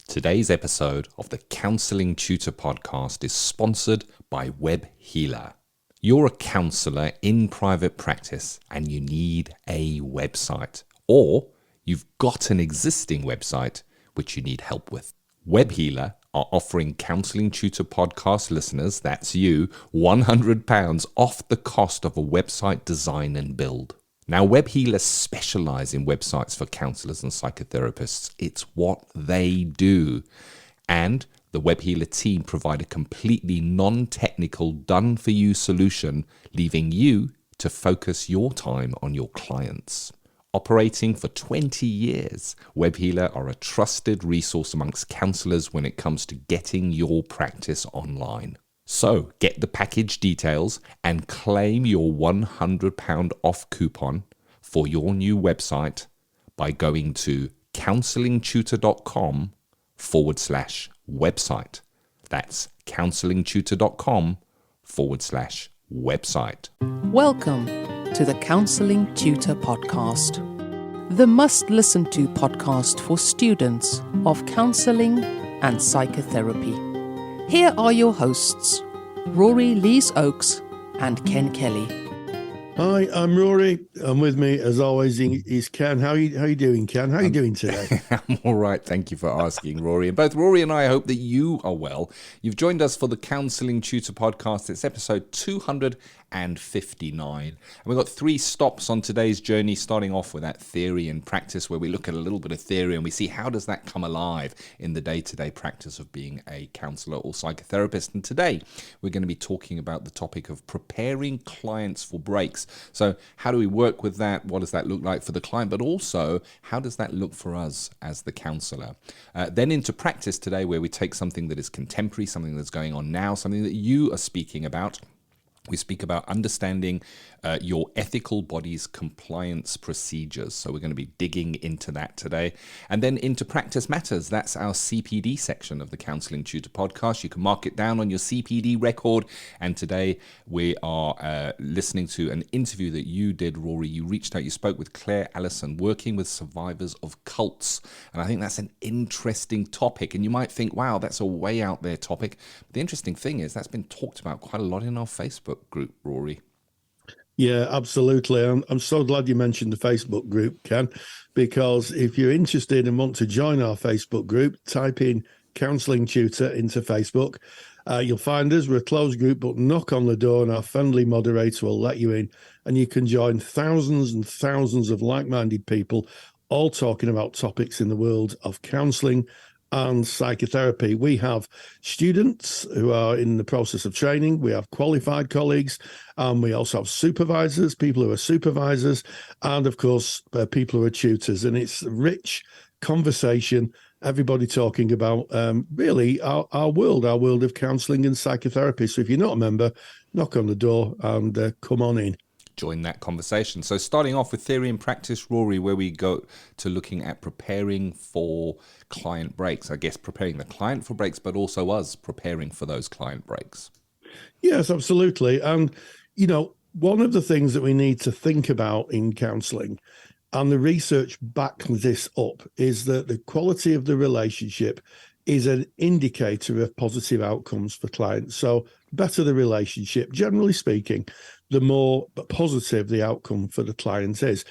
Today's episode of the Counselling Tutor Podcast is sponsored by Web Healer. You're a counsellor in private practice and you need a website, or you've got an existing website which you need help with. Web Healer are offering Counselling Tutor Podcast listeners, that's you, £100 off the cost of a website design and build. Now, Web Healers specialize in websites for counselors and psychotherapists. It's what they do. And the Web Healer team provide a completely non-technical, done-for-you solution, leaving you to focus your time on your clients. Operating for 20 years, Web Healer are a trusted resource amongst counselors when it comes to getting your practice online. So get the package details and claim your £100 off coupon for your new website by going to counsellingtutor.com/website. That's counsellingtutor.com/website. Welcome to the Counselling Tutor Podcast, the must-listen-to podcast for students of counselling and psychotherapy. Here are your hosts, Rory Lees-Oakes and Ken Kelly. Hi, I'm Rory, and with me, as always, is Ken. How you doing, Ken? How are you doing today? I'm all right, thank you for asking, Rory. And both Rory and I hope that you are well. You've joined us for the Counselling Tutor Podcast. It's episode 259. And we've got 3 stops on today's journey, starting off with that theory and practice, where we look at a little bit of theory and we see how does that come alive in the day-to-day practice of being a counsellor or psychotherapist. And today, we're going to be talking about the topic of preparing clients for breaks. So how do we work with that? What does that look like for the client? But also, how does that look for us as the counsellor? Then into practice today, where we take something that is contemporary, something that's going on now, something that you are speaking about. We speak about understanding your ethical body's compliance procedures. So we're going to be digging into that today. And then into Practice Matters. That's our CPD section of the Counselling Tutor Podcast. You can mark it down on your CPD record. And today we are listening to an interview that you did, Rory. You reached out, you spoke with Claire Alison, working with survivors of cults. And I think that's an interesting topic. And you might think, wow, that's a way out there topic. But the interesting thing is that's been talked about quite a lot in our Facebook group, Rory. Yeah, absolutely. I'm so glad you mentioned the Facebook group, Ken, because if you're interested and want to join our Facebook group, type in Counselling Tutor into Facebook. You'll find us. We're a closed group, but knock on the door and our friendly moderator will let you in, and you can join thousands and thousands of like-minded people, all talking about topics in the world of counselling and psychotherapy. We have students who are in the process of training. We have qualified colleagues, and we also have supervisors, people who are supervisors, and of course, people who are tutors. And it's a rich conversation, everybody talking about really our world of counselling and psychotherapy. So if you're not a member, knock on the door and come on in. Join that conversation. So starting off with theory and practice, Rory, where we go to looking at preparing for client breaks. I guess preparing the client for breaks, but also us preparing for those client breaks. Yes, absolutely. And, one of the things that we need to think about in counselling, and the research backs this up, is that the quality of the relationship is an indicator of positive outcomes for clients. So better the relationship, generally speaking, the more positive the outcome for the client is.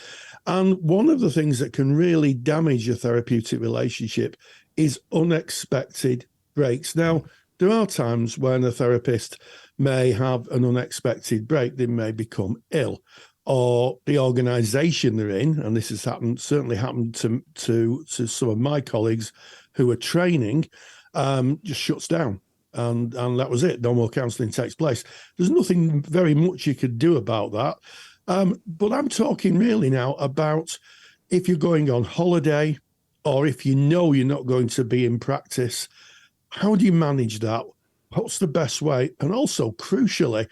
And one of the things that can really damage a therapeutic relationship is unexpected breaks. Now, there are times when a therapist may have an unexpected break. They may become ill, or the organisation they're in, and this has certainly happened to some of my colleagues who are training, just shuts down. And that was it. No more counselling takes place. There's nothing very much you could do about that. But I'm talking really now about if you're going on holiday, or if you know you're not going to be in practice, how do you manage that? What's the best way? And also, crucially,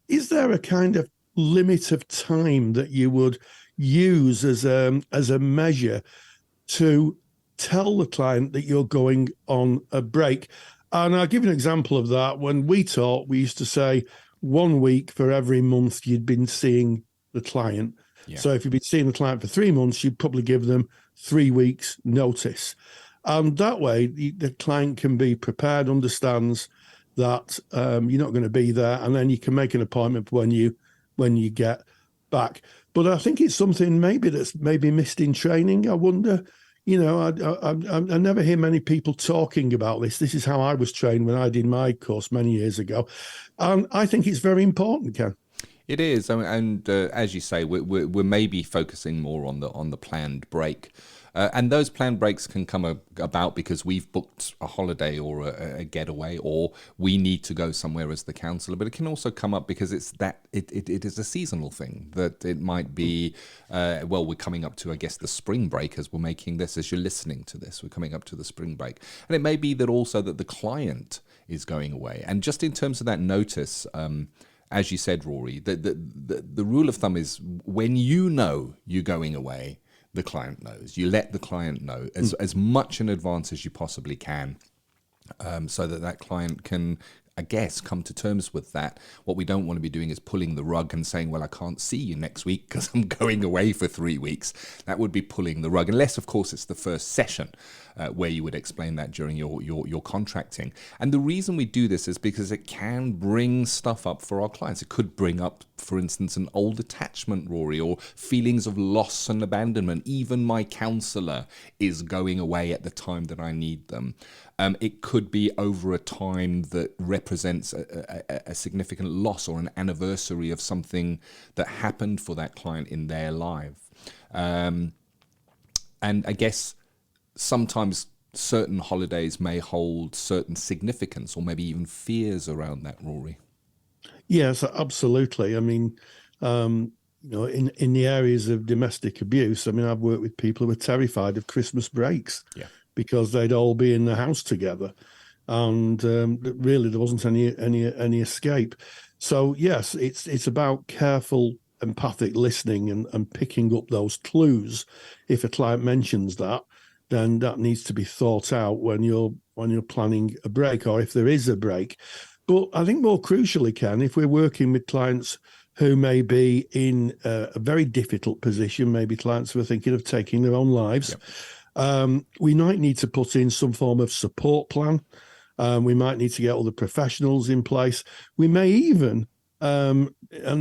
is there a kind of limit of time that you would use as a measure to tell the client that you're going on a break? And I'll give you an example of that. When we taught, we used to say 1 week for every month you'd been seeing the client. Yeah. So if you'd been seeing the client for 3 months, you'd probably give them 3 weeks notice. And that way, the client can be prepared, understands that you're not going to be there, and then you can make an appointment when you get back. But I think it's something that's maybe missed in training. I wonder, I never hear many people talking about this. This is how I was trained when I did my course many years ago. And I think it's very important, Ken. It is, and as you say, we're maybe focusing more on the planned break, and those planned breaks can come about because we've booked a holiday or a getaway, or we need to go somewhere as the counsellor. But it can also come up because it is a seasonal thing. That it might be, we're coming up to, I guess, the spring break as we're making this, as you're listening to this, we're coming up to the spring break, and it may be that also that the client is going away, and just in terms of that notice. As you said, Rory, the rule of thumb is when you know you're going away, the client knows. You let the client know as much in advance as you possibly can, so that client can, I guess, come to terms with that. What we don't want to be doing is pulling the rug and saying, well, I can't see you next week because I'm going away for 3 weeks. That would be pulling the rug, unless, of course, it's the first session where you would explain that during your contracting. And the reason we do this is because it can bring stuff up for our clients. It could bring up, for instance, an old attachment, Rory, or feelings of loss and abandonment. Even my counsellor is going away at the time that I need them. It could be over a time that represents a significant loss or an anniversary of something that happened for that client in their life. And I guess sometimes certain holidays may hold certain significance or maybe even fears around that, Rory. Yes, absolutely. I mean, in the areas of domestic abuse, I mean, I've worked with people who are terrified of Christmas breaks. Yeah. Because they'd all be in the house together, and really there wasn't any escape. So yes, it's about careful, empathic listening and picking up those clues. If a client mentions that, then that needs to be thought out when you're planning a break, or if there is a break. But I think more crucially, Ken, if we're working with clients who may be in a very difficult position, maybe clients who are thinking of taking their own lives. Yep. We might need to put in some form of support plan. We might need to get all the professionals in place. We may even, and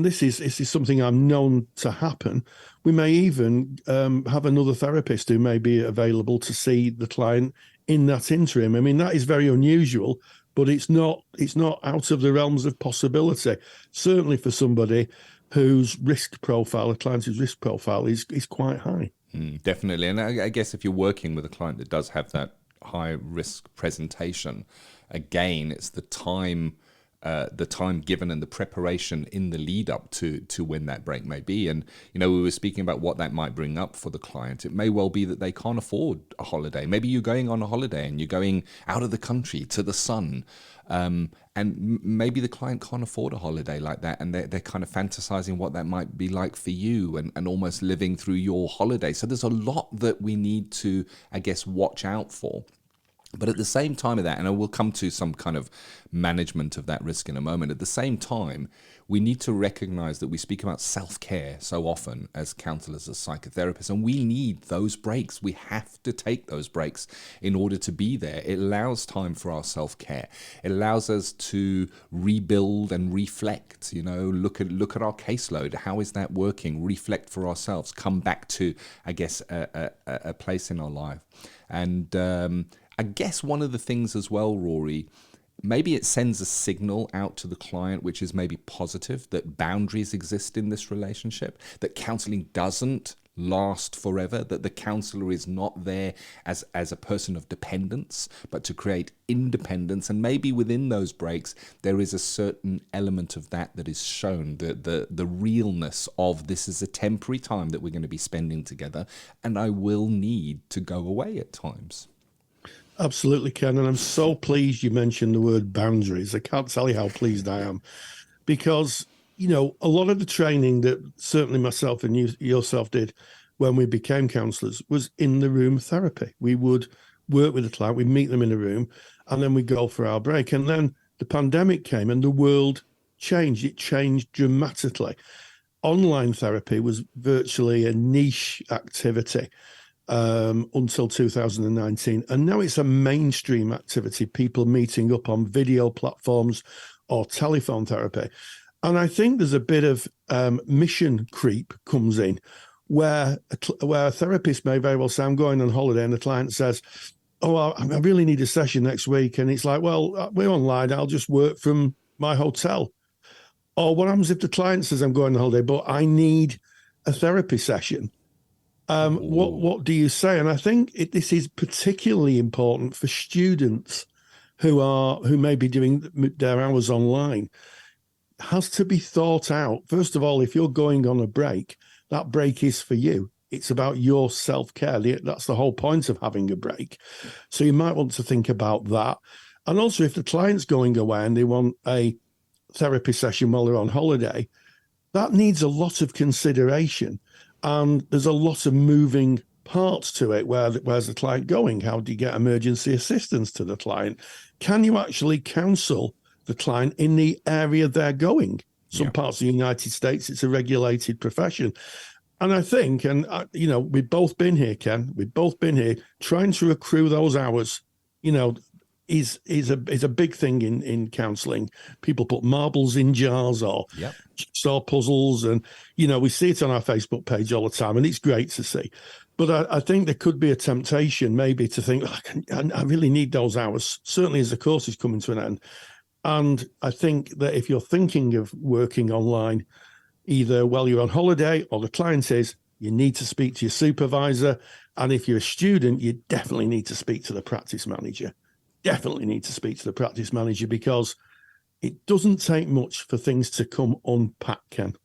this is something I'm known to happen, we may even have another therapist who may be available to see the client in that interim. I mean, that is very unusual, but it's not out of the realms of possibility. Certainly for somebody whose risk profile, a client whose risk profile is quite high. Definitely. And I guess if you're working with a client that does have that high risk presentation, again, it's the time given and the preparation in the lead up to when that break may be. And, we were speaking about what that might bring up for the client. It may well be that they can't afford a holiday. Maybe you're going on a holiday and you're going out of the country to the sun. And maybe the client can't afford a holiday like that, and they're kind of fantasizing what that might be like for you and almost living through your holiday. So there's a lot that we need to, I guess, watch out for. But at the same time of that, and I will come to some kind of management of that risk in a moment, at the same time, we need to recognize that we speak about self-care so often as counselors, as psychotherapists, and we need those breaks. We have to take those breaks in order to be there. It allows time for our self-care. It allows us to rebuild and reflect, look at our caseload. How is that working? Reflect for ourselves. Come back to, I guess, a place in our life. And I guess one of the things as well, Rory, maybe it sends a signal out to the client, which is maybe positive, that boundaries exist in this relationship, that counseling doesn't last forever, that the counselor is not there as a person of dependence, but to create independence. And maybe within those breaks, there is a certain element of that is shown, the realness of this is a temporary time that we're going to be spending together, and I will need to go away at times. Absolutely, Ken. And I'm so pleased you mentioned the word boundaries. I can't tell you how pleased I am, because, a lot of the training that certainly myself and yourself did when we became counsellors was in the room therapy. We would work with the client, we'd meet them in a room, and then we'd go for our break. And then the pandemic came and the world changed. It changed dramatically. Online therapy was virtually a niche activity. until 2019. And now it's a mainstream activity, people meeting up on video platforms or telephone therapy. And I think there's a bit of mission creep comes in, where a therapist may very well say, I'm going on holiday, and the client says, oh, I really need a session next week. And it's like, well, we're online, I'll just work from my hotel. Or what happens if the client says, I'm going on holiday, but I need a therapy session? What do you say? And I think this is particularly important for students who may be doing their hours online. It has to be thought out. First of all, if you're going on a break, that break is for you. It's about your self-care. That's the whole point of having a break. So you might want to think about that. And also, if the client's going away and they want a therapy session while they're on holiday, that needs a lot of consideration. And there's a lot of moving parts to it. Where's the client going? How do you get emergency assistance to the client? Can you actually counsel the client in the area they're going? Some parts of the United States, it's a regulated profession. And I think, we've both been here, Ken, we've both been here, trying to accrue those hours, is a big thing in counselling. People put marbles in jars or jigsaw puzzles, and we see it on our Facebook page all the time, and it's great to see. But I think there could be a temptation maybe to think, I really need those hours, certainly as the course is coming to an end. And I think that if you're thinking of working online, either while you're on holiday or the client is, you need to speak to your supervisor. And if you're a student, you definitely need to speak to the practice manager. Definitely need to speak to the practice manager, because it doesn't take much for things to come unpacked, Ken.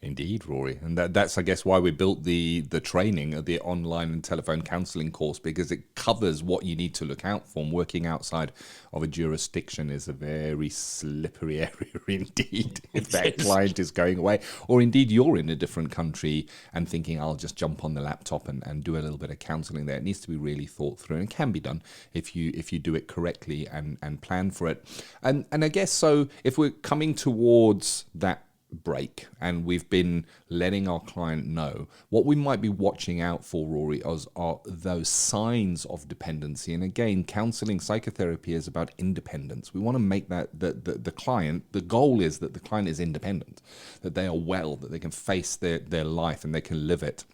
Indeed, Rory. And that's, I guess, why we built the training, the online and telephone counselling course, because it covers what you need to look out for. And working outside of a jurisdiction is a very slippery area indeed. If that client is going away, or indeed you're in a different country and thinking, I'll just jump on the laptop and do a little bit of counselling there. It needs to be really thought through, and it can be done if you do it correctly and plan for it. And I guess so, if we're coming towards that break and we've been letting our client know, what we might be watching out for, Rory, are those signs of dependency. And again, counseling psychotherapy is about independence. We want to make that the client, the goal is that the client is independent, that they are well, that they can face their life and they can live it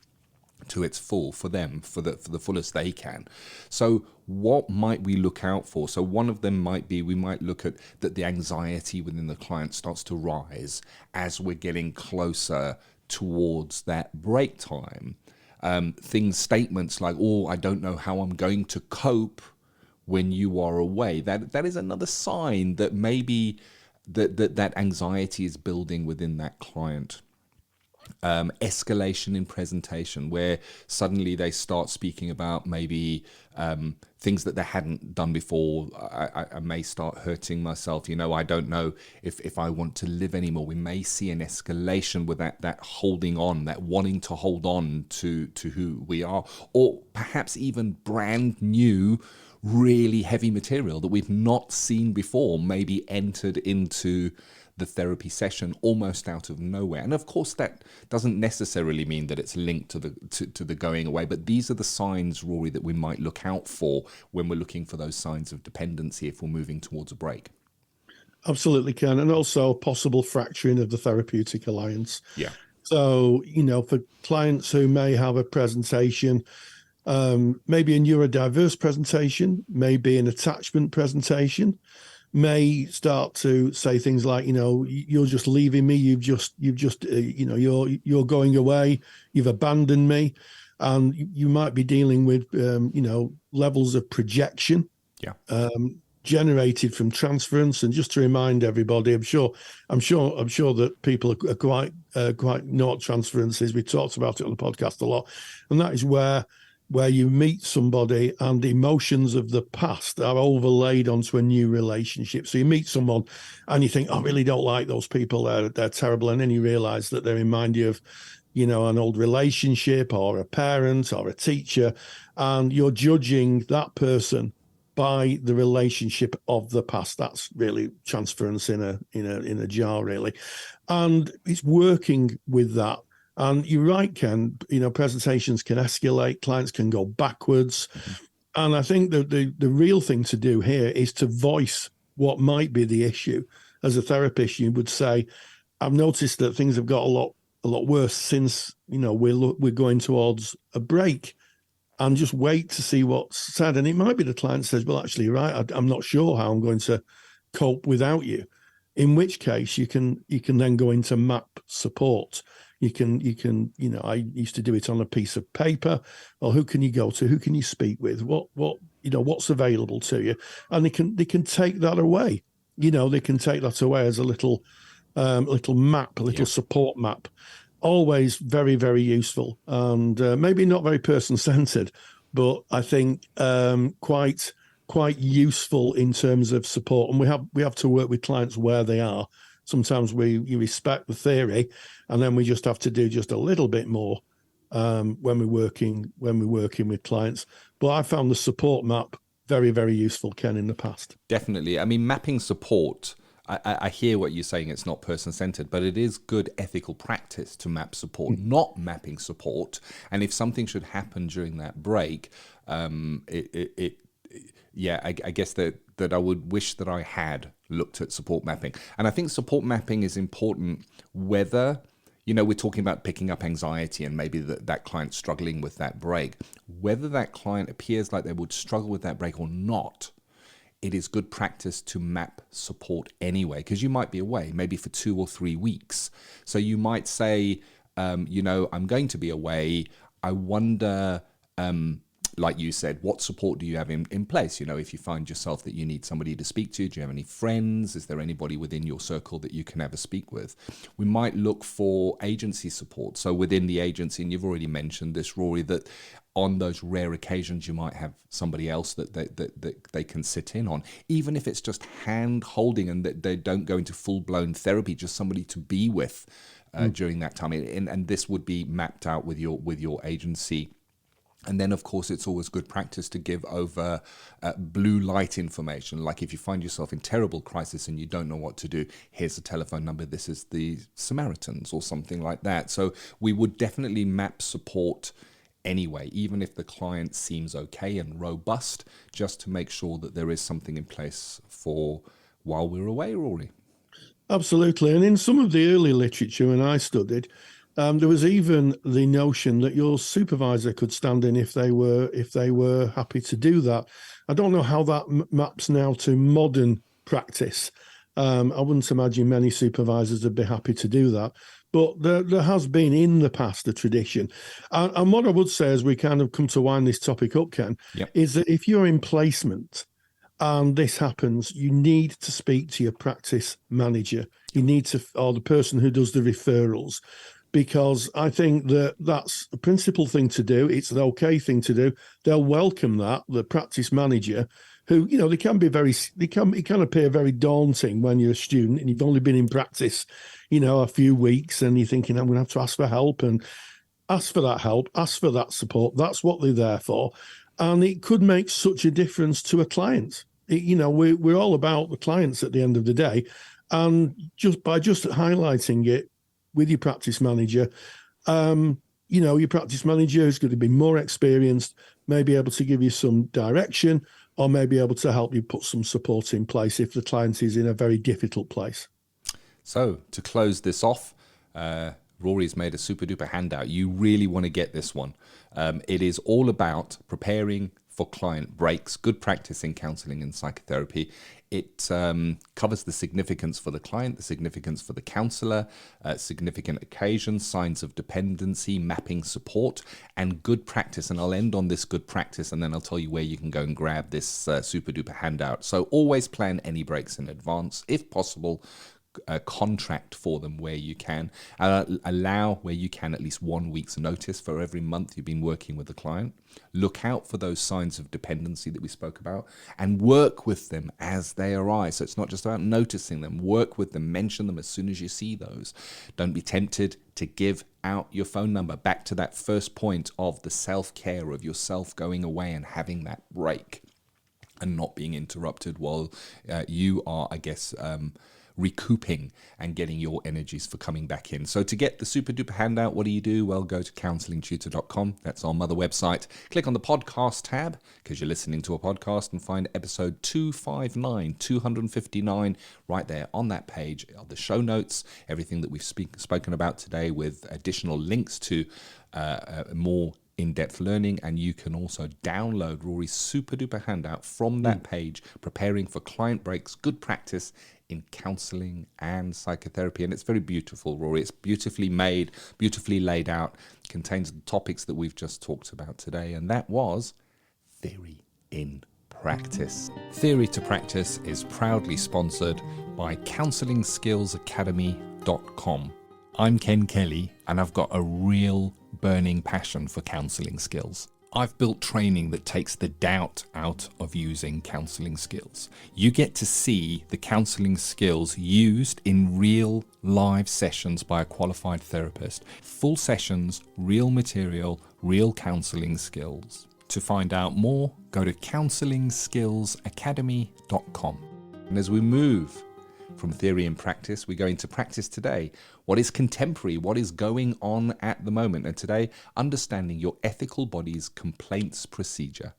to its full for them, for the fullest they can. So what might we look out for? So one of them might be, we might look at that the anxiety within the client starts to rise as we're getting closer towards that break time. Statements like, oh, I don't know how I'm going to cope when you are away. That is another sign that maybe that anxiety is building within that client. Escalation in presentation, where suddenly they start speaking about maybe things that they hadn't done before. I may start hurting myself. I don't know if I want to live anymore. We may see an escalation with that holding on, that wanting to hold on to who we are, or perhaps even brand new, really heavy material that we've not seen before, maybe entered into the therapy session almost out of nowhere. And of course, that doesn't necessarily mean that it's linked to the going away, but these are the signs, Rory, that we might look out for when we're looking for those signs of dependency if we're moving towards a break. Absolutely, Ken. And also possible fracturing of the therapeutic alliance. Yeah. So, for clients who may have a presentation, maybe a neurodiverse presentation, maybe an attachment presentation, may start to say things like, you're just leaving me. You're going away. You've abandoned me. And you might be dealing with, levels of projection, generated from transference. And just to remind everybody, I'm sure that people are quite know what transference is. We talked about it on the podcast a lot. And that is where you meet somebody and the emotions of the past are overlaid onto a new relationship. So you meet someone and you think, I really don't like those people. They're terrible. And then you realize that they remind you of, an old relationship or a parent or a teacher. And you're judging that person by the relationship of the past. That's really transference in a jar, really. And it's working with that And you're right, Ken, presentations can escalate, clients can go backwards. And I think that the real thing to do here is to voice what might be the issue. As a therapist, you would say, I've noticed that things have got a lot worse since, we're going towards a break, and just wait to see what's said. And it might be the client says, well, actually, right, I'm not sure how I'm going to cope without you. In which case you can then go into map support. You can, I used to do it on a piece of paper. Or who can you go to? Who can you speak with? What's available to you? And they can take that away. They can take that away as a little map, a little support map. Always very, very useful, and maybe not very person-centered, but I think quite useful in terms of support. And we have to work with clients where they are. Sometimes you respect the theory, and then we just have to do just a little bit more when we're working with clients. But I found the support map very, very useful, Ken, in the past. Definitely. I mean, mapping support, I hear what you're saying, it's not person-centered, but it is good ethical practice to map support, not mapping support. And if something should happen during that break, I guess that I would wish that I had looked at support mapping. And I think support mapping is important whether, we're talking about picking up anxiety and maybe that client's struggling with that break, whether that client appears like they would struggle with that break or not. It is good practice to map support anyway, because you might be away maybe for 2 or 3 weeks. So you might say, I'm going to be away. I wonder, like you said, what support do you have in place? If you find yourself that you need somebody to speak to, do you have any friends? Is there anybody within your circle that you can ever speak with? We might look for agency support. So within the agency, and you've already mentioned this, Rory, that on those rare occasions, you might have somebody else that they can sit in on, even if it's just hand holding and that they don't go into full blown therapy, just somebody to be with during that time. And this would be mapped out with your agency. And then, of course, it's always good practice to give over blue light information. Like if you find yourself in terrible crisis and you don't know what to do, here's a telephone number. This is the Samaritans or something like that. So we would definitely map support anyway, even if the client seems okay and robust, just to make sure that there is something in place for while we're away, Rory. Absolutely. And in some of the early literature when I studied, there was even the notion that your supervisor could stand in if they were happy to do that. I don't know how that maps now to modern practice. I wouldn't imagine many supervisors would be happy to do that. But there has been in the past a tradition. And what I would say as we kind of come to wind this topic up, Ken, is that if you're in placement and this happens, you need to speak to your practice manager. You need to, or the person who does the referrals, because I think that that's a principal thing to do. It's an okay thing to do. They'll welcome that, the practice manager, who, it can appear very daunting when you're a student and you've only been in practice, a few weeks, and you're thinking, I'm going to have to ask for help, and ask for that help, ask for that support. That's what they're there for. And it could make such a difference to a client. We're all about the clients at the end of the day. And just highlighting it with your practice manager, your practice manager is going to be more experienced, may be able to give you some direction, or may be able to help you put some support in place if the client is in a very difficult place. So to close this off, Rory's made a super duper handout. You really want to get this one. It is all about preparing for client breaks, good practice in counselling and psychotherapy. It covers the significance for the client, the significance for the counsellor, significant occasions, signs of dependency, mapping support, and good practice. And I'll end on this good practice, and then I'll tell you where you can go and grab this super duper handout. So always plan any breaks in advance, if possible. Contract for them where you can. Allow where you can at least 1 week's notice for every month you've been working with the client. Look out for those signs of dependency that we spoke about, and work with them as they arise. So it's not just about noticing them. Work with them. Mention them as soon as you see those. Don't be tempted to give out your phone number. Back to that first point of the self-care, of yourself going away and having that break and not being interrupted while you are, recouping and getting your energies for coming back in. So to get the super duper handout, what do? Well, go to counsellingtutor.com. That's our mother website. Click on the podcast tab because you're listening to a podcast and find episode 259 right there on that page of the show notes, everything that we've spoken about today with additional links to more in-depth learning, and you can also download Rory's super duper handout from that page, preparing for client breaks, good practice in counselling and psychotherapy. And it's very beautiful, Rory. It's beautifully made, beautifully laid out, contains the topics that we've just talked about today, and that was theory in practice. Theory to Practice is proudly sponsored by CounsellingSkillsAcademy.com. I'm Ken Kelly, and I've got a real burning passion for counselling skills. I've built training that takes the doubt out of using counselling skills. You get to see the counselling skills used in real live sessions by a qualified therapist. Full sessions, real material, real counselling skills. To find out more, go to CounsellingSkillsAcademy.com. And as we move from theory and practice, we go into practice today. What is contemporary? What is going on at the moment? And today, understanding your ethical body's complaints procedure.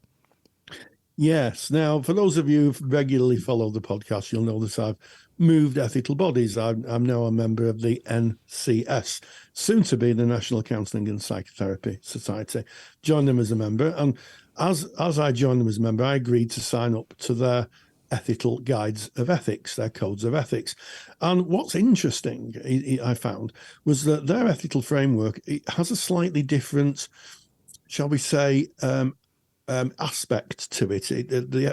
Yes. Now, for those of you who regularly follow the podcast, you'll know that I've moved ethical bodies. I'm now a member of the NCS, soon to be the National Counselling and Psychotherapy Society. Joined them as a member. And as I joined them as a member, I agreed to sign up to their ethical guides of ethics, their codes of ethics. And what's interesting, I found, was that their ethical framework, it has a slightly different, shall we say, aspect to it.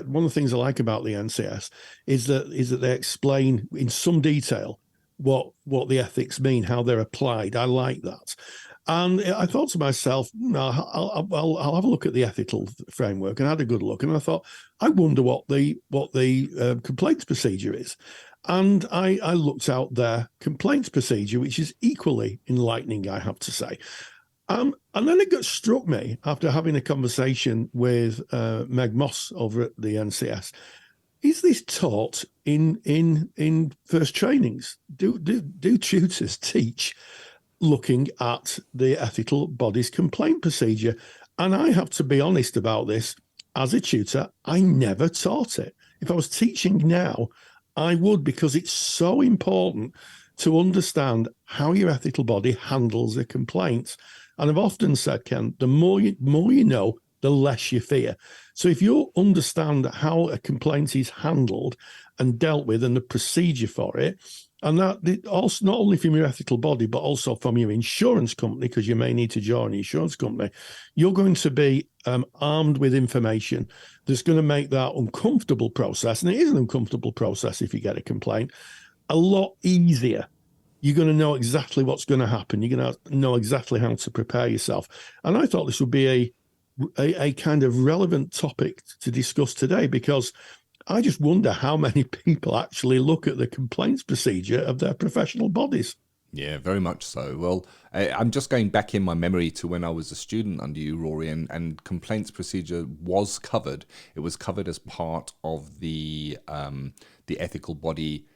One of the things I like about the NCS is that they explain in some detail what the ethics mean, how they're applied. I like that. And I thought to myself, no, I'll have a look at the ethical framework, and I had a good look. And I thought, I wonder what the complaints procedure is. And I looked out their complaints procedure, which is equally enlightening, I have to say. And then it struck me after having a conversation with Meg Moss over at the NCS. Is this taught in first trainings? Do tutors teach looking at the ethical body's complaint procedure? And I have to be honest about this. As a tutor, I never taught it. If I was teaching now, I would, because it's so important to understand how your ethical body handles a complaint. And I've often said, Ken, the more you know, the less you fear. So if you understand how a complaint is handled and dealt with and the procedure for it, and that also not only from your ethical body, but also from your insurance company, because you may need to join an insurance company, you're going to be armed with information that's going to make that uncomfortable process, and it is an uncomfortable process if you get a complaint, a lot easier. You're going to know exactly what's going to happen. You're going to know exactly how to prepare yourself. And I thought this would be a kind of relevant topic to discuss today, because I just wonder how many people actually look at the complaints procedure of their professional bodies. Yeah, very much so. Well, I'm just going back in my memory to when I was a student under you, Rory, and complaints procedure was covered. It was covered as part of the ethical body,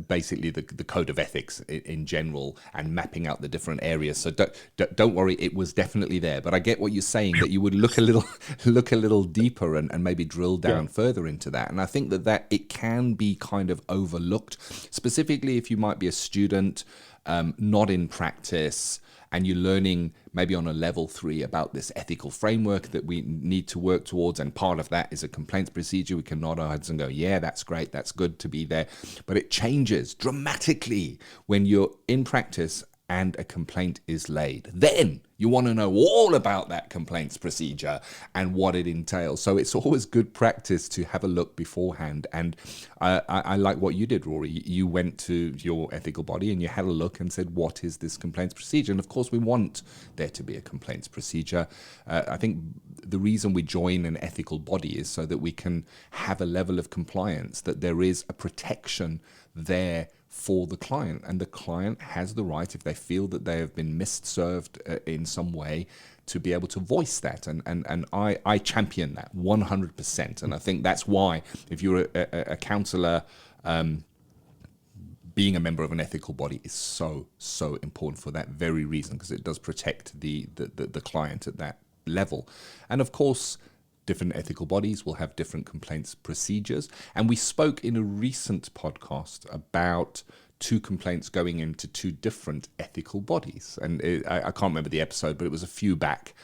basically the code of ethics in general, and mapping out the different areas. So don't worry, it was definitely there. But I get what you're saying, that you would look a little deeper and maybe drill down further into that. And I think that it can be kind of overlooked, specifically if you might be a student, not in practice, and you're learning maybe on a level 3 about this ethical framework that we need to work towards. And part of that is a complaints procedure. We can nod our heads and go, yeah, that's great. That's good to be there. But it changes dramatically when you're in practice and a complaint is laid. Then you want to know all about that complaints procedure and what it entails. So it's always good practice to have a look beforehand. And I like what you did, Rory. You went to your ethical body and you had a look and said, what is this complaints procedure? And of course, we want there to be a complaints procedure. I think the reason we join an ethical body is so that we can have a level of compliance, that there is a protection there for the client, and the client has the right, if they feel that they have been misserved in some way, to be able to voice that, and I champion that 100%. And I think that's why, if you're a counsellor being a member of an ethical body is so important for that very reason, because it does protect the client at that level. And of course, different ethical bodies will have different complaints procedures. And we spoke in a recent podcast about 2 complaints going into 2 different ethical bodies. And I can't remember the episode, but it was a few back.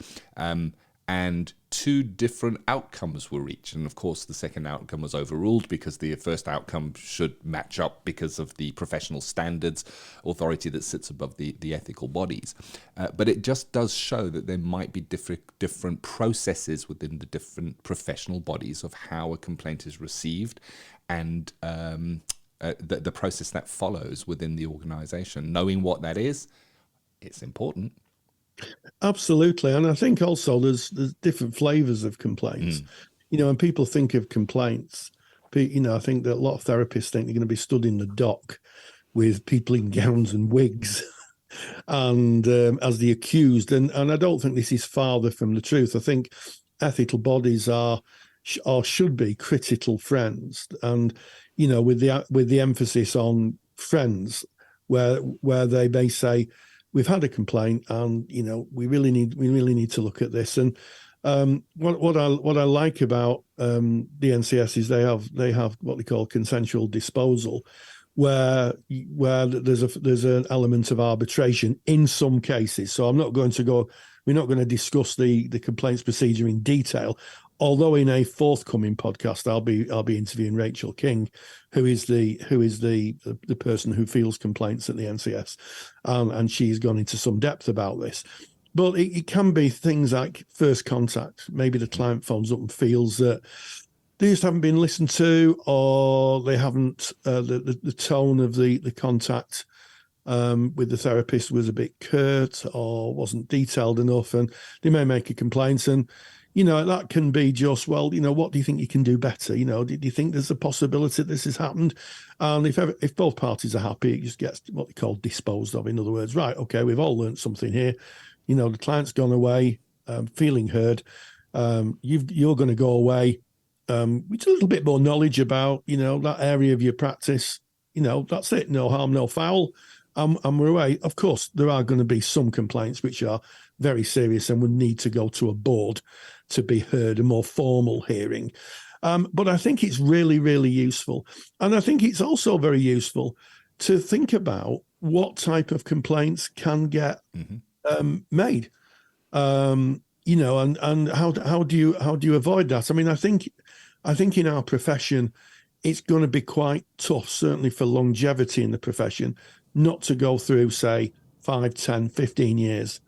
And 2 different outcomes were reached. And of course, the second outcome was overruled because the first outcome should match up because of the professional standards authority that sits above the ethical bodies. But it just does show that there might be different processes within the different professional bodies of how a complaint is received, and the process that follows within the organization. Knowing what that is, it's important. Absolutely. And I think also there's different flavors of complaints. When people think of complaints, I think that a lot of therapists think they're going to be stood in the dock with people in gowns and wigs and as the accused. And I don't think this is farther from the truth. I think ethical bodies are or should be critical friends. And, with the emphasis on friends, where they may say, we've had a complaint, and we really need to look at this. And what I like about the NCS is they have what they call consensual disposal, where there's an element of arbitration in some cases. So we're not going to discuss the complaints procedure in detail. Although in a forthcoming podcast, I'll be interviewing Rachel King, who is the person who fields complaints at the NCS, and she's gone into some depth about this. But it can be things like first contact. Maybe the client phones up and feels that they just haven't been listened to, or they haven't the tone of the contact with the therapist was a bit curt or wasn't detailed enough, and they may make a complaint. And that can be just, well, what do you think you can do better? Do you think there's a possibility this has happened? And if both parties are happy, it just gets what they call disposed of. In other words, right, okay, we've all learned something here. The client's gone away, feeling heard. You're going to go away with a little bit more knowledge about, that area of your practice. That's it. No harm, no foul. And we're away. Of course, there are going to be some complaints which are very serious and would need to go to a board to be heard, a more formal hearing. But I think it's really, really useful. And I think it's also very useful to think about what type of complaints can get made. And how do you avoid that? I mean, I think in our profession, it's going to be quite tough, certainly for longevity in the profession, not to go through, say, 5, 10, 15 years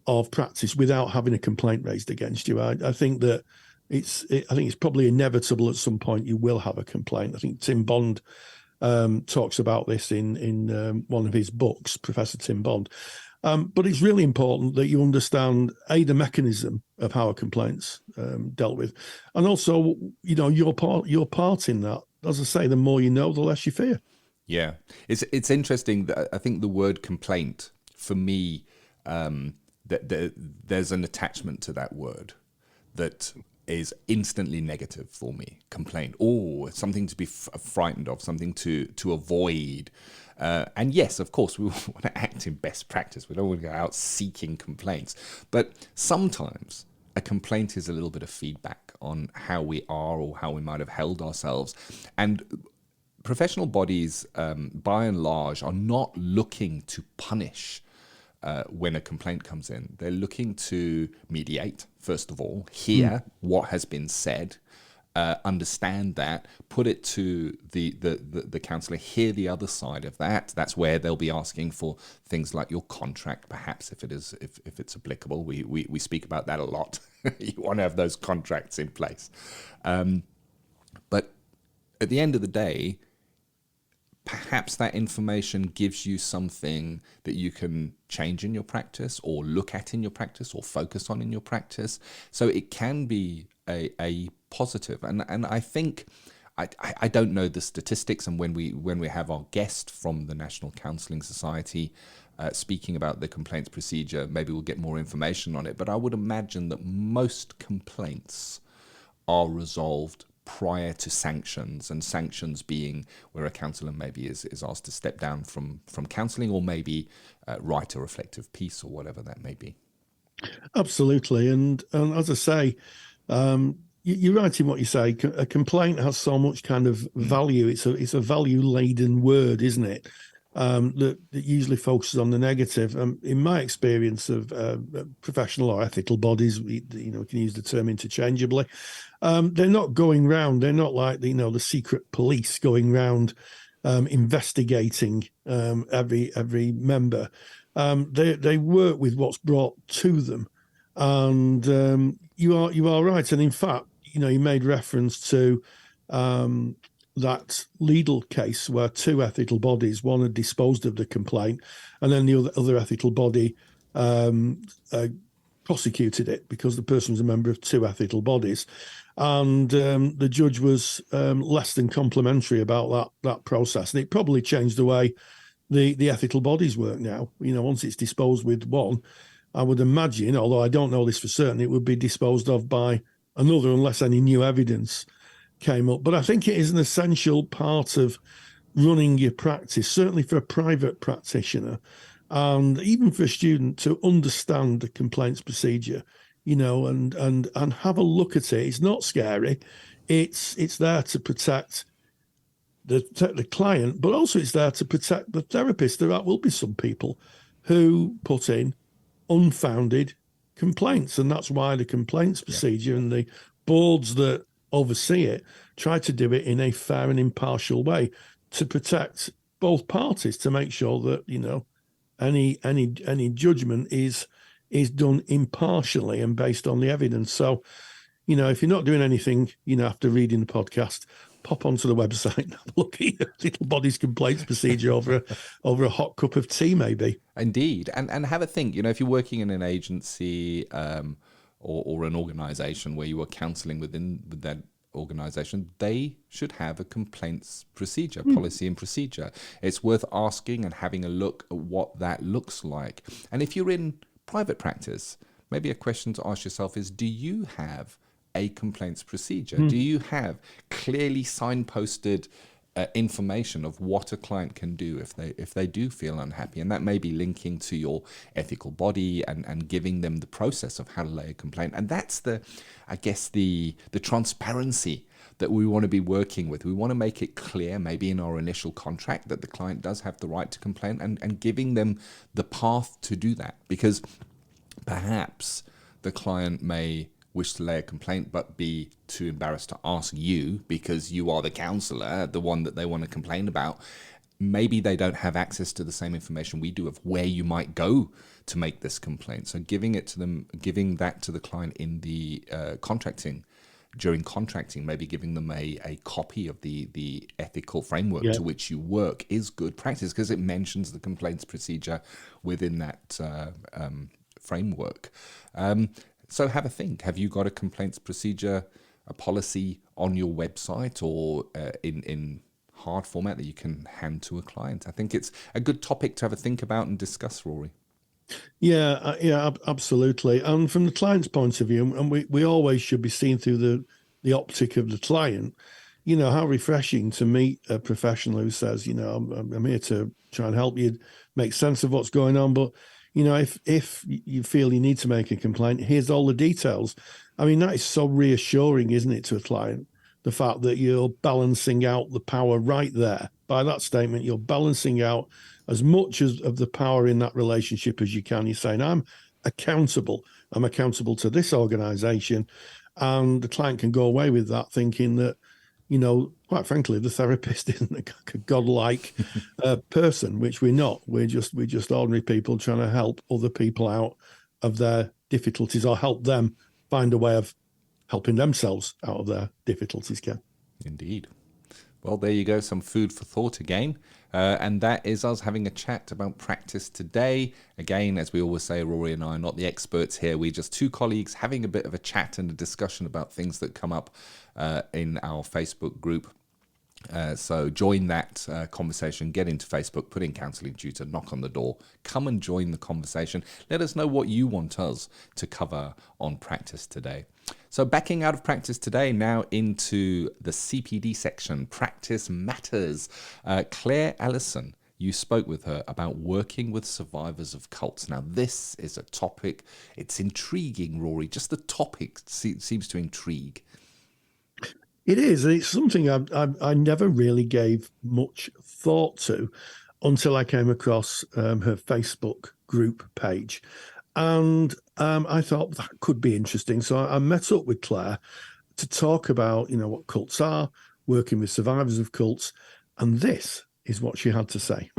of practice without having a complaint raised against you. I think that it's probably inevitable at some point you will have a complaint. I think Tim Bond talks about this in one of his books, Professor Tim Bond. But it's really important that you understand, the mechanism of how a complaint's dealt with, and also, your part in that. As I say, the more you know, the less you fear. Yeah, it's interesting that I think the word complaint, for me, there's an attachment to that word that is instantly negative for me. Complaint, something to be frightened of, something to avoid. And yes, of course, we want to act in best practice. We don't want to go out seeking complaints. But sometimes a complaint is a little bit of feedback on how we are or how we might have held ourselves. And professional bodies, by and large, are not looking to punish when a complaint comes in. They're looking to mediate, first of all, hear what has been said, understand that, put it to the counsellor, hear the other side of that. That's where they'll be asking for things like your contract, perhaps, if it's applicable. We speak about that a lot. You want to have those contracts in place. But at the end of the day, perhaps that information gives you something that you can change in your practice, or look at in your practice, or focus on in your practice. So it can be a positive. And I think, I don't know the statistics, and when we have our guest from the National Counselling Society speaking about the complaints procedure, maybe we'll get more information on it. But I would imagine that most complaints are resolved prior to sanctions, and sanctions being where a counsellor maybe is asked to step down from counselling, or maybe write a reflective piece or whatever that may be. Absolutely. And as I say, you're right in what you say. A complaint has so much kind of value. It's a value-laden word, isn't it? That usually focuses on the negative. In my experience of professional or ethical bodies, we can use the term interchangeably. They're not going round. They're not like the secret police going round investigating every member. They work with what's brought to them, and you are right. And in fact, you made reference to that Lidl case where two ethical bodies, one had disposed of the complaint, and then the other ethical body prosecuted it because the person was a member of two ethical bodies. And the judge was less than complimentary about that process. And it probably changed the way the ethical bodies work now. Once it's disposed with one, I would imagine, although I don't know this for certain, it would be disposed of by another unless any new evidence came up. But I think it is an essential part of running your practice, certainly for a private practitioner, and even for a student, to understand the complaints procedure, and have a look at it. It's not scary. It's there to protect the client, but also it's there to protect the therapist. There will be some people who put in unfounded complaints, and that's why the complaints procedure and the boards that oversee it try to do it in a fair and impartial way to protect both parties, to make sure that any judgment is done impartially and based on the evidence. So if you're not doing anything after reading the podcast, pop onto the website and have a look at your little body's complaints procedure over a hot cup of tea, maybe. Indeed. And have a think, if you're working in an agency or an organization where you are counseling with that organization, they should have a complaints procedure, policy and procedure. It's worth asking and having a look at what that looks like. And if you're in private practice, maybe a question to ask yourself is, do you have a complaints procedure? Do you have clearly signposted information of what a client can do if they do feel unhappy? And that may be linking to your ethical body and giving them the process of how to lay a complaint. And that's the transparency that we want to be working with. We want to make it clear, maybe in our initial contract, that the client does have the right to complain, and giving them the path to do that. Because perhaps the client may wish to lay a complaint but be too embarrassed to ask you because you are the counsellor, the one that they want to complain about. Maybe they don't have access to the same information we do of where you might go to make this complaint. So giving it to them, giving that to the client in the during contracting, maybe giving them a copy of the ethical framework to which you work is good practice, because it mentions the complaints procedure within that framework. So have a think. Have you got a complaints procedure, a policy on your website or in hard format that you can hand to a client? I think it's a good topic to have a think about and discuss, Rory. Yeah, absolutely. And from the client's point of view, and we always should be seen through the optic of the client, how refreshing to meet a professional who says, I'm here to try and help you make sense of what's going on, but if you feel you need to make a complaint, here's all the details. I mean, that is so reassuring, isn't it, to a client? The fact that you're balancing out the power right there. By that statement, you're balancing out as much of the power in that relationship as you can. You're saying, I'm accountable. I'm accountable to this organization. And the client can go away with that thinking that, quite frankly, the therapist isn't a godlike person, which we're not. We're just ordinary people trying to help other people out of their difficulties, or help them find a way of helping themselves out of their difficulties, Ken. Indeed. Well, there you go. Some food for thought again. And that is us having a chat about practice today. Again, as we always say, Rory and I are not the experts here. We're just two colleagues having a bit of a chat and a discussion about things that come up in our Facebook group. So join that conversation, get into Facebook, put in Counselling Tutor, knock on the door, come and join the conversation. Let us know what you want us to cover on practice today. So backing out of practice today, now into the CPD section, Practice Matters. Claire Alison, you spoke with her about working with survivors of cults. Now, this is a topic, it's intriguing, Rory. Just the topic seems to intrigue. It is. It's something I never really gave much thought to until I came across her Facebook group page. And I thought that could be interesting. So I met up with Claire to talk about, what cults are, working with survivors of cults. And this is what she had to say.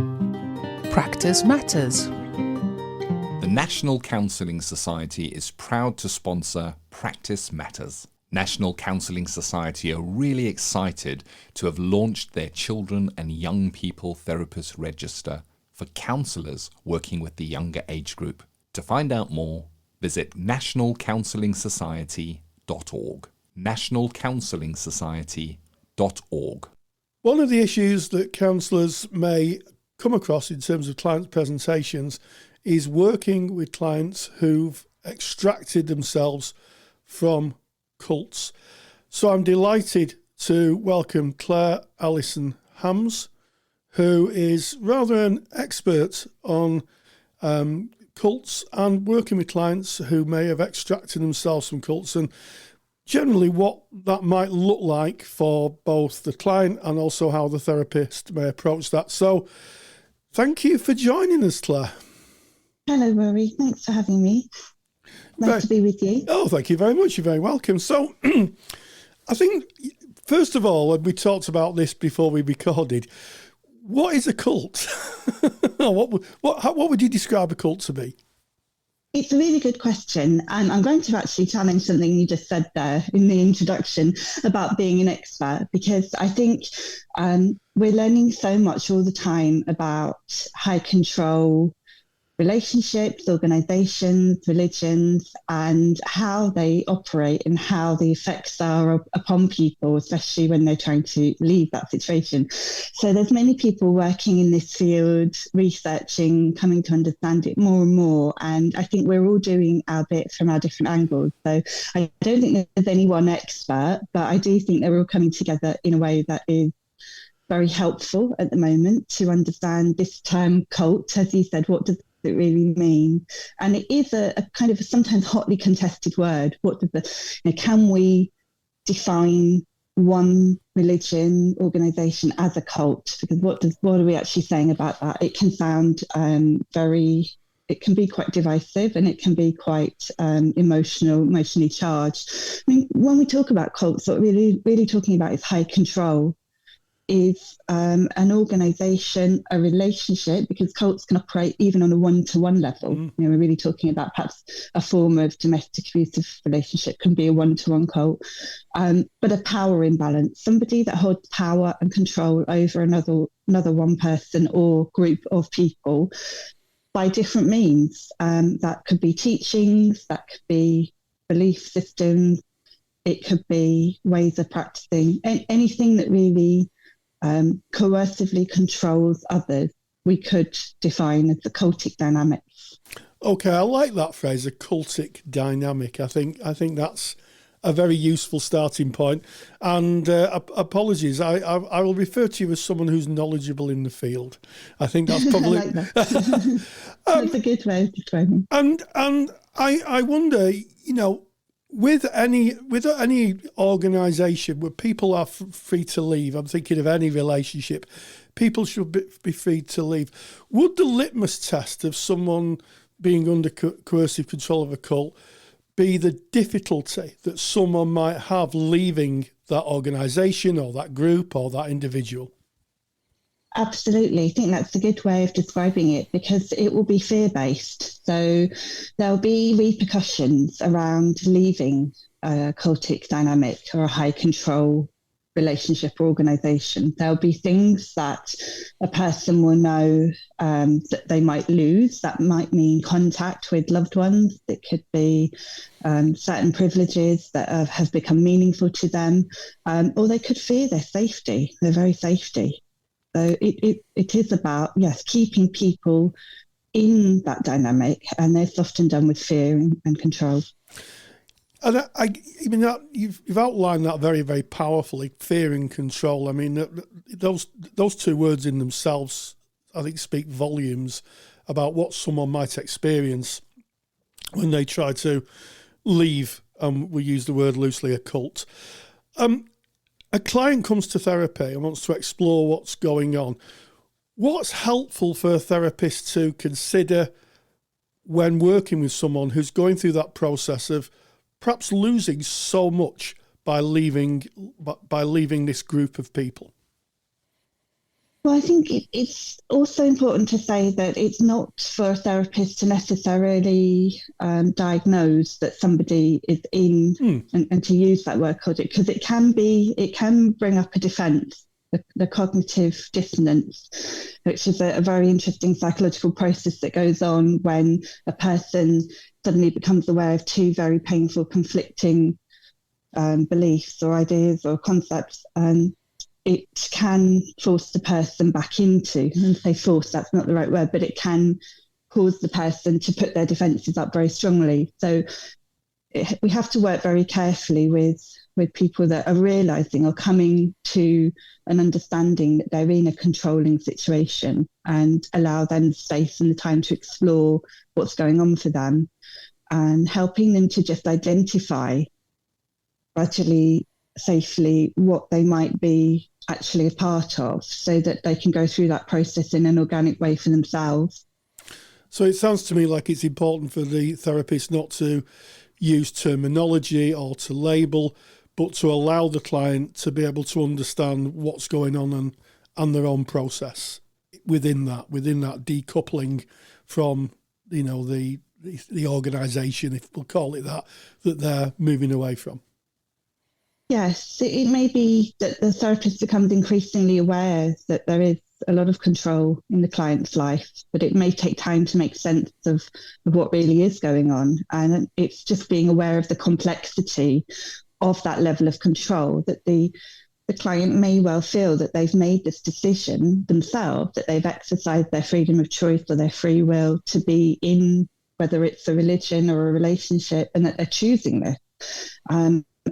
Practice Matters. The National Counselling Society is proud to sponsor Practice Matters. National Counselling Society are really excited to have launched their Children and Young People Therapist Register for counsellors working with the younger age group. To find out more, visit nationalcounselingsociety.org. nationalcounselingsociety.org. One of the issues that counsellors may come across in terms of client presentations is working with clients who've extracted themselves from cults. So I'm delighted to welcome Claire Alison Hams, who is rather an expert on cults and working with clients who may have extracted themselves from cults, and generally what that might look like for both the client and also how the therapist may approach that. So thank you for joining us, Claire. Hello, Rory. Thanks for having me. Nice to be with you. Oh, thank you very much. You're very welcome. So I think, first of all, and we talked about this before we recorded, what is a cult? What would you describe a cult to be? It's a really good question. And I'm going to actually challenge something you just said there in the introduction about being an expert, because I think we're learning so much all the time about high control relationships, organizations, religions, and how they operate and how the effects are upon people, especially when they're trying to leave that situation. So there's many people working in this field, researching, coming to understand it more and more. And I think we're all doing our bit from our different angles. So I don't think there's any one expert, but I do think they're all coming together in a way that is very helpful at the moment to understand this term cult. As you said, what does it really mean? And it is a kind of a sometimes hotly contested word. What does can we define one religion organization as a cult? Because what are we actually saying about that? It can sound it can be quite divisive, and it can be quite emotionally charged. I mean, when we talk about cults, what we're really talking about is high control. Is an organization, a relationship, because cults can operate even on a one-to-one level. We're really talking about perhaps a form of domestic abusive relationship can be a one-to-one cult, but a power imbalance, somebody that holds power and control over another one person or group of people by different means. That could be teachings, that could be belief systems, it could be ways of practicing, anything that really coercively controls others, we could define as the cultic dynamics. Okay, I like that phrase, a cultic dynamic. I think that's a very useful starting point. And apologies, I will refer to you as someone who's knowledgeable in the field. I think that's probably I like that. That's a good way of describing. And I wonder, with any organisation where people are free to leave, I'm thinking of any relationship, people should be free to leave. Would the litmus test of someone being under coercive control of a cult be the difficulty that someone might have leaving that organisation or that group or that individual? Absolutely. I think that's a good way of describing it, because it will be fear-based. So there'll be repercussions around leaving a cultic dynamic or a high control relationship or organisation. There'll be things that a person will know that they might lose. That might mean contact with loved ones. It could be certain privileges that have become meaningful to them, or they could fear their safety, their very safety. So it is about, yes, keeping people in that dynamic, and it's often done with fear and control. And I mean, that you've outlined that very, very powerfully. Fear and control. I mean, those two words in themselves, I think, speak volumes about what someone might experience when they try to leave. We use the word loosely, a cult. A client comes to therapy and wants to explore what's going on. What's helpful for a therapist to consider when working with someone who's going through that process of perhaps losing so much by leaving this group of people? Well, I think it's also important to say that it's not for a therapist to necessarily diagnose that somebody is in, and to use that word cognitive, because it can bring up a defense, the cognitive dissonance, which is a very interesting psychological process that goes on when a person suddenly becomes aware of two very painful, conflicting beliefs or ideas or concepts. It can force the person back into, and say force, that's not the right word, but it can cause the person to put their defences up very strongly. So we have to work very carefully with people that are realising or coming to an understanding that they're in a controlling situation, and allow them the space and the time to explore what's going on for them, and helping them to just identify gradually, safely, what they might be actually a part of, so that they can go through that process in an organic way for themselves. So it sounds to me like it's important for the therapist not to use terminology or to label, but to allow the client to be able to understand what's going on and their own process within that decoupling from, the organisation, if we'll call it that they're moving away from. Yes, it may be that the therapist becomes increasingly aware that there is a lot of control in the client's life, but it may take time to make sense of what really is going on. And it's just being aware of the complexity of that level of control, that the client may well feel that they've made this decision themselves, that they've exercised their freedom of choice or their free will to be in, whether it's a religion or a relationship, and that they're choosing this.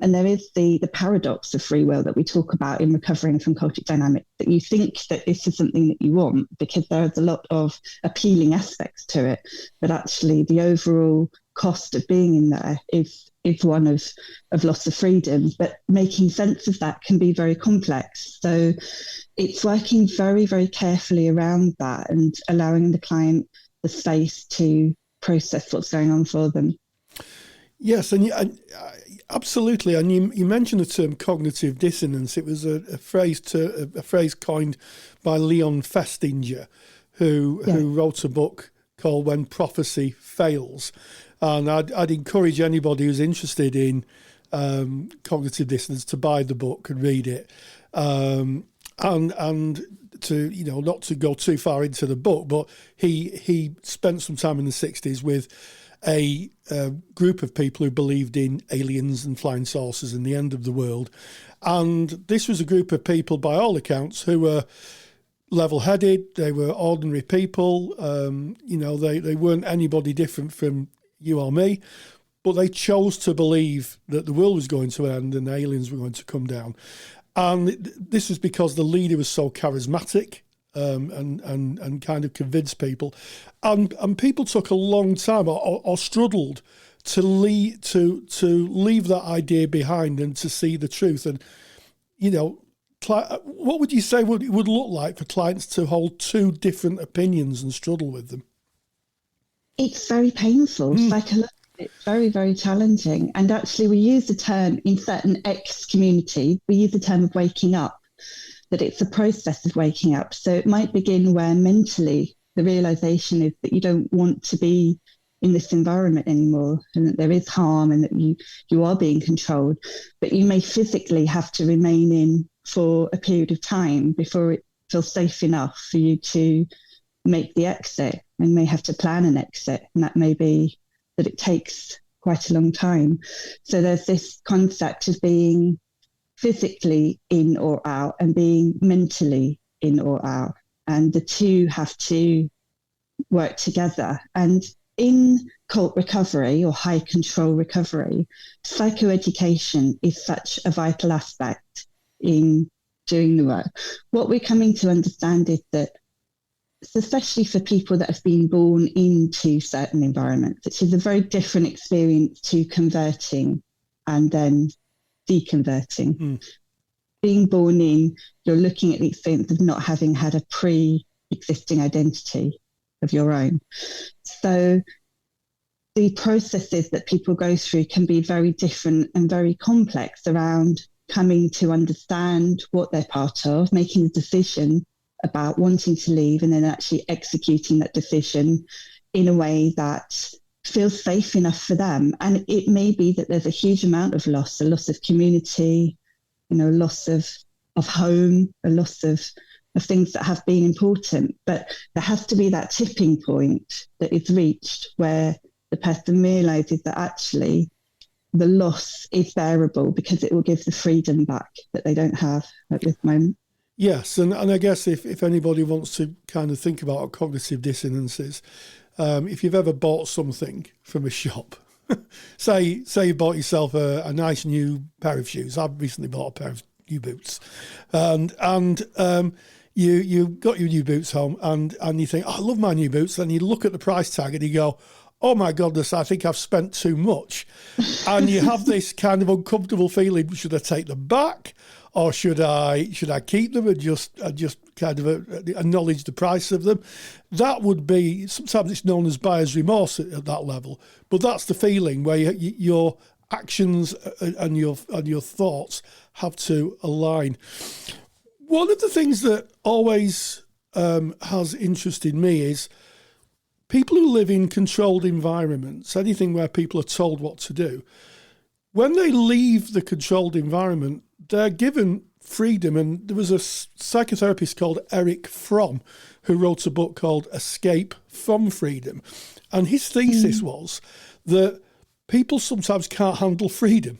And there is the paradox of free will that we talk about in recovering from cultic dynamics, that you think that this is something that you want because there's a lot of appealing aspects to it, but actually the overall cost of being in there is one of loss of freedom. But making sense of that can be very complex. So it's working very, very carefully around that and allowing the client the space to process what's going on for them. Yes, and absolutely. And you mentioned the term cognitive dissonance. It was a phrase coined by Leon Festinger, who wrote a book called When Prophecy Fails. And I'd encourage anybody who's interested in cognitive dissonance to buy the book and read it, and to not to go too far into the book, but he spent some time in the 60s with a group of people who believed in aliens and flying saucers and the end of the world. And this was a group of people, by all accounts, who were level-headed. They were ordinary people. They weren't anybody different from you or me, but they chose to believe that the world was going to end and aliens were going to come down. And this was because the leader was so charismatic, and kind of convince people, and people took a long time or struggled to leave that idea behind and to see the truth. And what would you say it would look like for clients to hold two different opinions and struggle with them? It's very painful. Psychologically, it's very, very challenging. And actually, we use the term in certain communities, we use the term of waking up, that it's a process of waking up. So it might begin where mentally the realization is that you don't want to be in this environment anymore, and that there is harm and that you are being controlled, but you may physically have to remain in for a period of time before it feels safe enough for you to make the exit, and may have to plan an exit, and that may be that it takes quite a long time. So there's this concept of being physically in or out and being mentally in or out, and the two have to work together. And in cult recovery or high control recovery, psychoeducation is such a vital aspect in doing the work. What we're coming to understand is that, especially for people that have been born into certain environments, which is a very different experience to converting and then deconverting. Being born in, you're looking at the experience of not having had a pre-existing identity of your own. So the processes that people go through can be very different and very complex around coming to understand what they're part of, making a decision about wanting to leave, and then actually executing that decision in a way that feels safe enough for them. And it may be that there's a huge amount of loss, a loss of community, a loss of home, a loss of things that have been important. But there has to be that tipping point that is reached where the person realizes that actually the loss is bearable because it will give the freedom back that they don't have at this moment. Yes, and I guess if anybody wants to kind of think about cognitive dissonances, if you've ever bought something from a shop, say you bought yourself a nice new pair of shoes. I've recently bought a pair of new boots, and you got your new boots home, and you think, oh, I love my new boots. Then you look at the price tag and you go, oh my goodness, I think I've spent too much. And you have this kind of uncomfortable feeling, should I take them back? Or should I keep them and just kind of acknowledge the price of them? That would be, sometimes it's known as buyer's remorse at that level. But that's the feeling where your actions and your thoughts have to align. One of the things that always has interested me is people who live in controlled environments, anything where people are told what to do, when they leave the controlled environment, they're given freedom. And there was a psychotherapist called Eric Fromm who wrote a book called Escape from Freedom. And his thesis was that people sometimes can't handle freedom.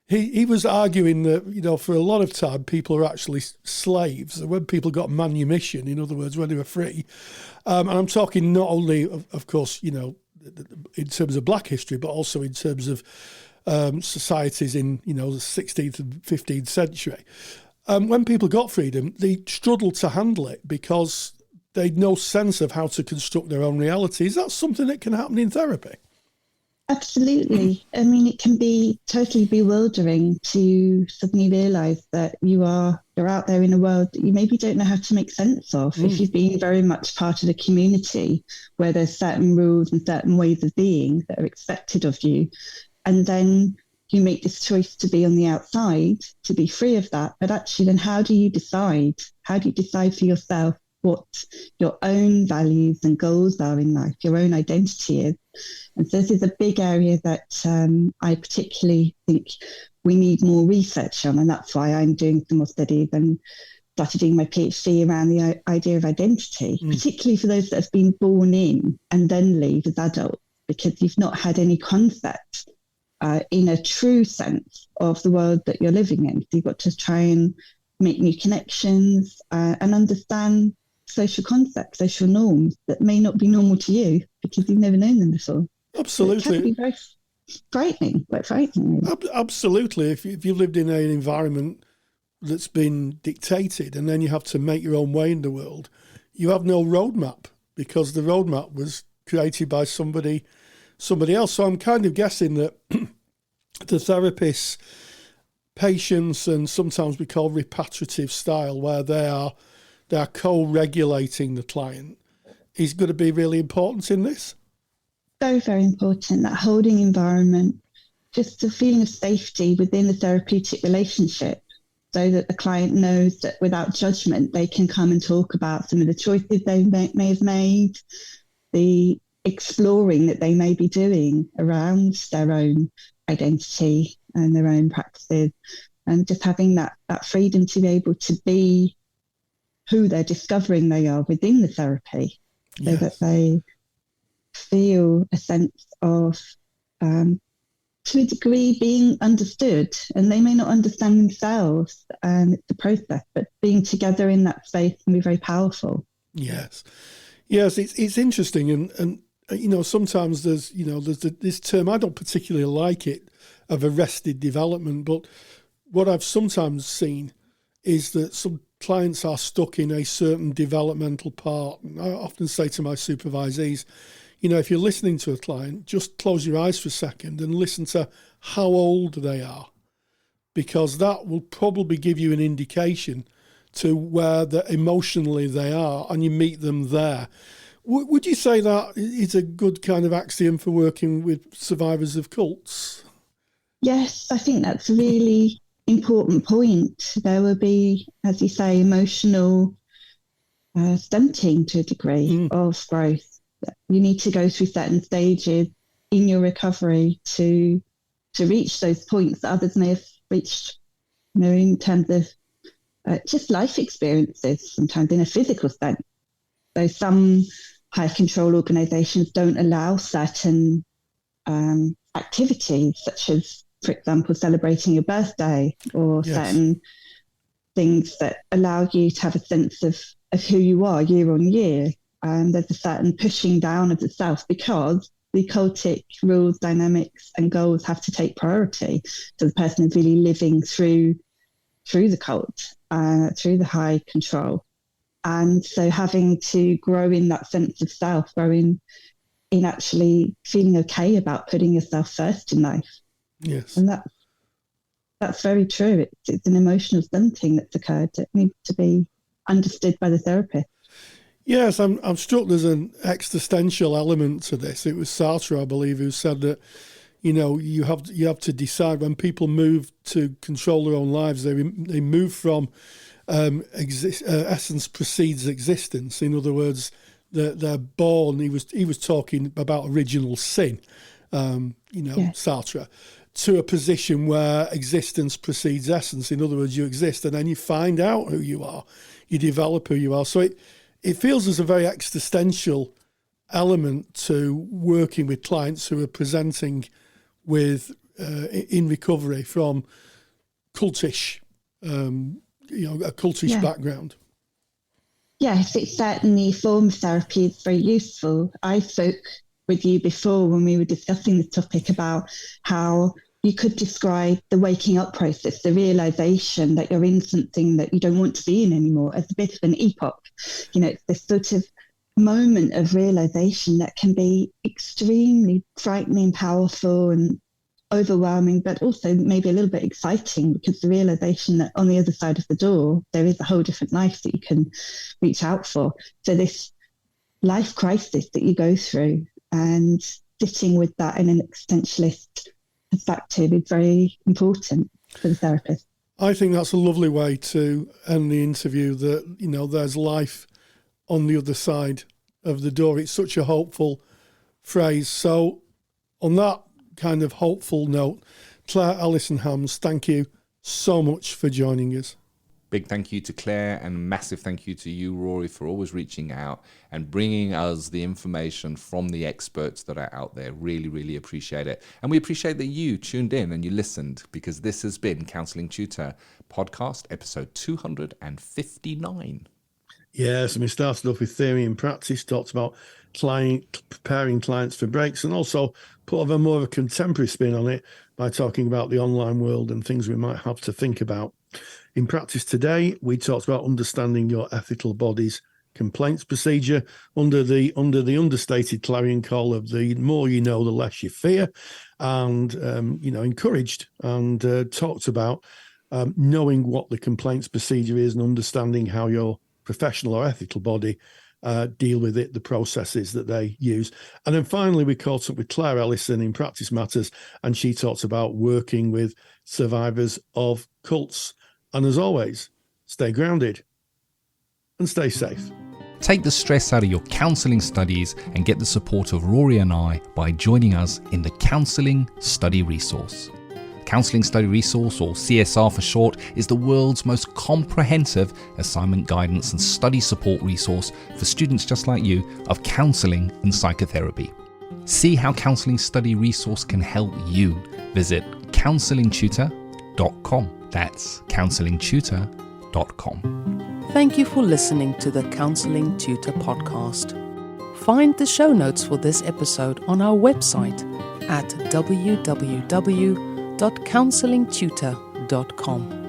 He was arguing that, for a lot of time, people are actually slaves. And when people got manumission, in other words, when they were free, and I'm talking not only, of course, in terms of Black history, but also in terms of societies in, the 16th and 15th century. When people got freedom, they struggled to handle it because they'd no sense of how to construct their own reality. Is that something that can happen in therapy? Absolutely. I mean, it can be totally bewildering to suddenly realise that you're out there in a world that you maybe don't know how to make sense of. If you've been very much part of a community where there's certain rules and certain ways of being that are expected of you, and then you make this choice to be on the outside, to be free of that. But actually, then how do you decide? How do you decide for yourself what your own values and goals are in life, your own identity is? And so this is a big area that I particularly think we need more research on. And that's why I'm doing some more studies and started doing my PhD around the idea of identity, particularly for those that have been born in and then leave as adults, because you've not had any concept in a true sense of the world that you're living in. So you've got to try and make new connections and understand social concepts, social norms that may not be normal to you because you've never known them before. Absolutely. So it can be very frightening, quite frightening. Really. Absolutely. If you've lived in an environment that's been dictated and then you have to make your own way in the world, you have no roadmap because the roadmap was created by somebody else. So I'm kind of guessing that the therapist's patience, and sometimes we call repatriative style, where they are co-regulating the client, is going to be really important in this. Very, very important, that holding environment, just a feeling of safety within the therapeutic relationship, so that the client knows that without judgment, they can come and talk about some of the choices they may have made, the exploring that they may be doing around their own identity and their own practices, and just having that freedom to be able to be who they're discovering they are within the therapy, so that they feel a sense of, to a degree, being understood. And they may not understand themselves, and it's a process, but being together in that space can be very powerful. Yes, it's interesting, and sometimes there's this term, I don't particularly like it, of arrested development, but what I've sometimes seen is that some clients are stuck in a certain developmental part. And I often say to my supervisees, if you're listening to a client, just close your eyes for a second and listen to how old they are, because that will probably give you an indication to where emotionally they are, and you meet them there. Would you say that is a good kind of axiom for working with survivors of cults? Yes, I think that's a really important point. There will be, as you say, emotional stunting to a degree of growth. You need to go through certain stages in your recovery to reach those points that others may have reached, in terms of just life experiences, sometimes in a physical sense. So some high control organisations don't allow certain activities, such as, for example, celebrating your birthday, or certain things that allow you to have a sense of who you are year on year. There's a certain pushing down of the self, because the cultic rules, dynamics and goals have to take priority. So the person is really living through the cult, through the high control. And so having to grow in that sense of self, grow in actually feeling okay about putting yourself first in life. Yes. And that's very true. It's an emotional stunting that's occurred that needs to be understood by the therapist. Yes, I'm struck there's an existential element to this. It was Sartre, I believe, who said that, you have to decide when people move to control their own lives, they move from essence precedes existence. In other words, they're born. He was talking about original sin, Sartre, to a position where existence precedes essence. In other words, you exist and then you find out who you are, you develop who you are. So it feels there's a very existential element to working with clients who are presenting with in recovery from cultish, a cultish background. Yes, it's certainly a form of therapy. It's very useful. I spoke with you before when we were discussing this topic about how you could describe the waking up process, the realization that you're in something that you don't want to be in anymore, as a bit of an epoch. It's this sort of moment of realization that can be extremely frightening, powerful and overwhelming, but also maybe a little bit exciting, because the realization that on the other side of the door, there is a whole different life that you can reach out for. So this life crisis that you go through, and sitting with that in an existentialist perspective, is very important for the therapist. I think that's a lovely way to end the interview, that, there's life on the other side of the door. It's such a hopeful phrase. So on that kind of hopeful note, Claire Alison Hams, thank you so much for joining us. Big thank you to Claire, and massive thank you to you, Rory, for always reaching out and bringing us the information from the experts that are out there. Really, really appreciate it. And we appreciate that you tuned in and you listened, because this has been Counselling Tutor Podcast, episode 259. Yes, and we started off with theory and practice, talked about preparing clients for breaks, and also put a more of a contemporary spin on it by talking about the online world and things we might have to think about. In practice today, we talked about understanding your ethical body's complaints procedure under the understated clarion call of the more you know, the less you fear, and encouraged and talked about knowing what the complaints procedure is and understanding how your professional or ethical body deal with it, the processes that they use. And then finally, we caught up with Claire Alison in Practice Matters, and she talks about working with survivors of cults. And as always, stay grounded and stay safe. Take the stress out of your counselling studies and get the support of Rory and I by joining us in the Counselling Study Resource. Counselling Study Resource, or CSR for short, is the world's most comprehensive assignment guidance and study support resource for students just like you of counselling and psychotherapy. See how Counselling Study Resource can help you. Visit counsellingtutor.com. That's counsellingtutor.com. Thank you for listening to the Counselling Tutor Podcast. Find the show notes for this episode on our website at www.counsellingtutor.com.